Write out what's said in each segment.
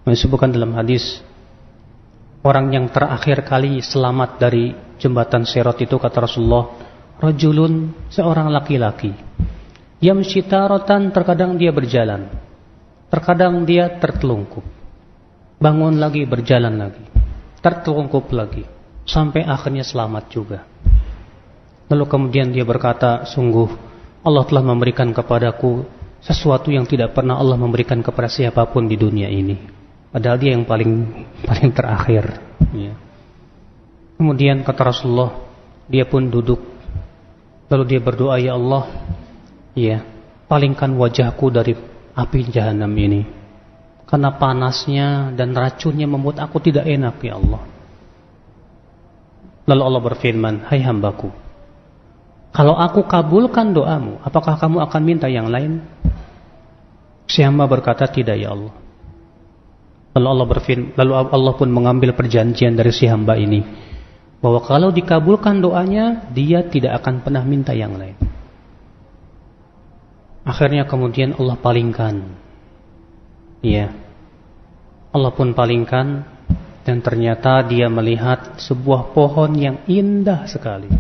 Disebutkan dalam hadis, orang yang terakhir kali selamat dari jembatan Sirat itu, kata Rasulullah, rajulun, seorang laki-laki, yamshi taratan, terkadang dia berjalan, terkadang dia tertelungkup, bangun lagi, berjalan lagi, tertelungkup lagi, sampai akhirnya selamat juga. Lalu kemudian dia berkata, sungguh Allah telah memberikan kepadaku sesuatu yang tidak pernah Allah memberikan kepada siapapun di dunia ini. Padahal dia yang paling terakhir. Ya. Kemudian kata Rasulullah, dia pun duduk. Lalu dia berdoa, ya Allah, ya, palingkan wajahku dari api jahanam ini, karena panasnya dan racunnya membuat aku tidak enak, ya Allah. Lalu Allah berfirman, hai hambaku, kalau aku kabulkan doamu, apakah kamu akan minta yang lain? Si hamba berkata, tidak ya Allah. Lalu Allah pun mengambil perjanjian dari si hamba ini, bahwa kalau dikabulkan doanya, dia tidak akan pernah minta yang lain. Akhirnya kemudian Allah palingkan. Iya. Allah pun palingkan, dan ternyata dia melihat sebuah pohon yang indah sekali.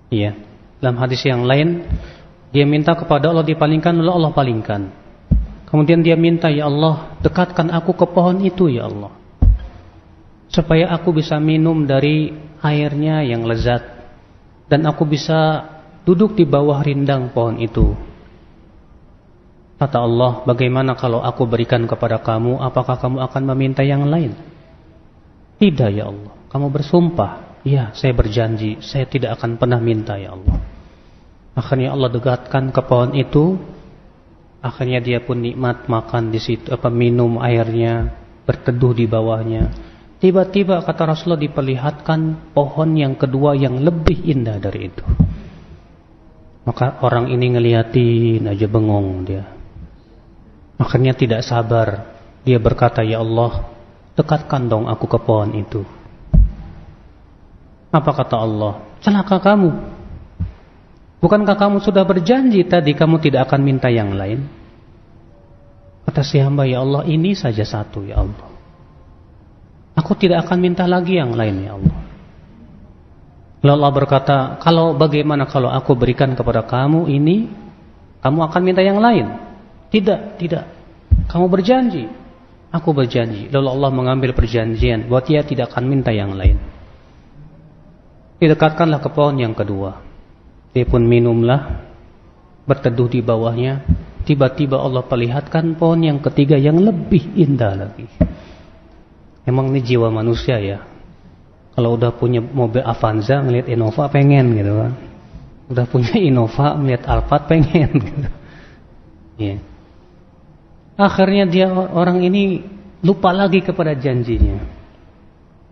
Iya. Dalam hadis yang lain, dia minta kepada Allah dipalingkan, lalu Allah palingkan. Kemudian dia minta, ya Allah, dekatkan aku ke pohon itu, ya Allah, supaya aku bisa minum dari airnya yang lezat, dan aku bisa duduk di bawah rindang pohon itu. Kata Allah, bagaimana kalau aku berikan kepada kamu, apakah kamu akan meminta yang lain? Tidak ya Allah. Kamu bersumpah, ya saya berjanji, saya tidak akan pernah minta ya Allah. Akhirnya Allah dekatkan ke pohon itu. Akhirnya dia pun nikmat makan di situ, minum airnya, berteduh di bawahnya. Tiba-tiba kata Rasulullah diperlihatkan pohon yang kedua yang lebih indah dari itu. Maka orang ini ngeliatin aja, bengong dia. Akhirnya tidak sabar, dia berkata, ya Allah, dekatkan dong aku ke pohon itu. Apa kata Allah? Celaka kamu. Bukankah kamu sudah berjanji tadi kamu tidak akan minta yang lain? Kata si hamba, ya Allah, ini saja satu ya Allah. Aku tidak akan minta lagi yang lain ya Allah. Lalu Allah berkata, bagaimana kalau aku berikan kepada kamu ini, kamu akan minta yang lain? Tidak. Kamu berjanji. Aku berjanji. Lalu Allah mengambil perjanjian bahwa dia tidak akan minta yang lain. Didekatkanlah ke pohon yang kedua. Dia pun minumlah, berteduh di bawahnya. Tiba-tiba Allah perlihatkan pohon yang ketiga yang lebih indah lagi. Emang ini jiwa manusia ya. Kalau udah punya mobil Avanza, ngelihat Innova pengen gitu kan. Udah punya Innova, ngelihat Alphard pengen gitu. Ya. Akhirnya orang ini lupa lagi kepada janjinya.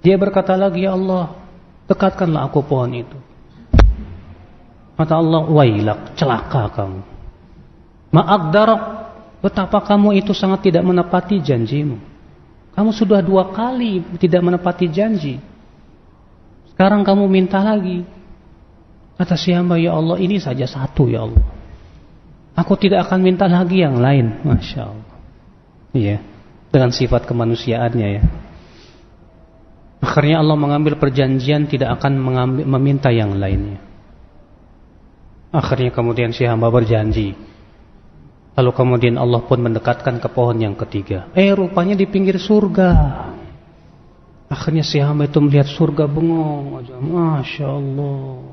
Dia berkata lagi, ya Allah, dekatkanlah aku pohon itu. Kata Allah, wailak, celaka kamu. Ma'aqdarak, betapa kamu itu sangat tidak menepati janjimu. Kamu sudah 2 kali tidak menepati janji. Sekarang kamu minta lagi. Kata si hamba, ya Allah, ini saja satu ya Allah. Aku tidak akan minta lagi yang lain. Masya Allah. Iya, dengan sifat kemanusiaannya ya. Akhirnya Allah mengambil perjanjian tidak akan meminta yang lainnya. Akhirnya kemudian si hamba berjanji. Lalu kemudian Allah pun mendekatkan ke pohon yang ketiga. Rupanya di pinggir surga. Akhirnya si hamba itu melihat surga, bengong aja. Masya Allah,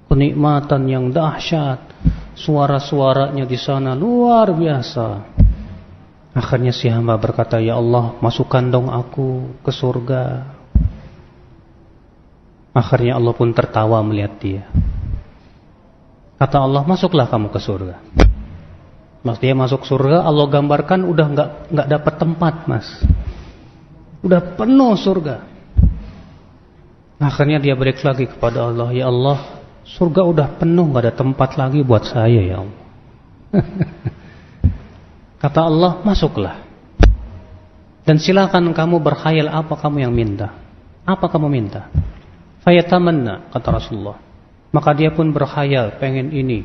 kenikmatan yang dahsyat. Suara-suaranya di sana luar biasa. Akhirnya si hamba berkata, ya Allah, masukkan dong aku ke surga. Akhirnya Allah pun tertawa melihat dia. Kata Allah, masuklah kamu ke surga. Mas, dia masuk surga, Allah gambarkan udah nggak dapat tempat, mas. Udah penuh surga. Akhirnya dia balik lagi kepada Allah, ya Allah, surga udah penuh, nggak ada tempat lagi buat saya ya Allah. Kata Allah, masuklah. Dan silakan kamu berkhayal apa kamu yang minta. Apa kamu minta? Fayatamanna, kata Rasulullah. Maka dia pun berkhayal, pengen ini.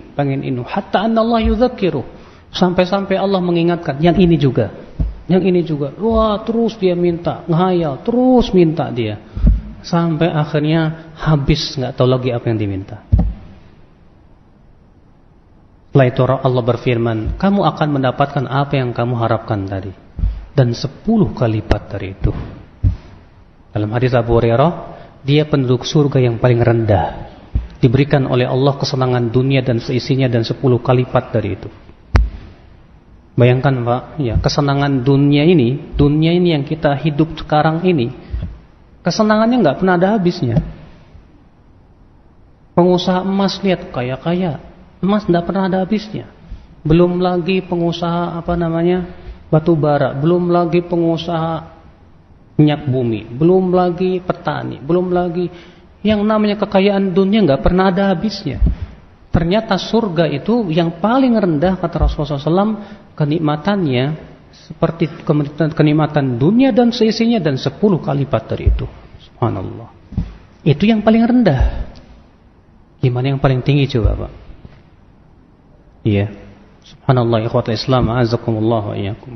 Hatta anna Allah yudzakiru. Sampai-sampai Allah mengingatkan, yang ini juga. Yang ini juga, wah terus dia minta, ngehayal, terus minta dia. Sampai akhirnya habis, gak tahu lagi apa yang diminta. Setelah itu Allah berfirman, kamu akan mendapatkan apa yang kamu harapkan tadi. Dan 10 kali lipat dari itu. Dalam hadis Abu Hurairah, dia penduduk surga yang paling rendah. Diberikan oleh Allah kesenangan dunia dan seisinya dan 10 kali lipat dari itu. Bayangkan Pak, ya, kesenangan dunia ini yang kita hidup sekarang ini, kesenangannya nggak pernah ada habisnya. Pengusaha emas lihat kaya-kaya, emas nggak pernah ada habisnya. Belum lagi pengusaha batu bara, belum lagi pengusaha minyak bumi, belum lagi petani, belum lagi yang namanya kekayaan dunia nggak pernah ada habisnya. Ternyata surga itu yang paling rendah kata Rasulullah SAW, kenikmatannya seperti kenikmatan dunia dan seisinya dan 10 kali lipat dari itu. Subhanallah. Itu yang paling rendah. Gimana yang paling tinggi coba Pak? Iya. Subhanallah ikhwatul Islam, a'azakumullah wa iyyakum.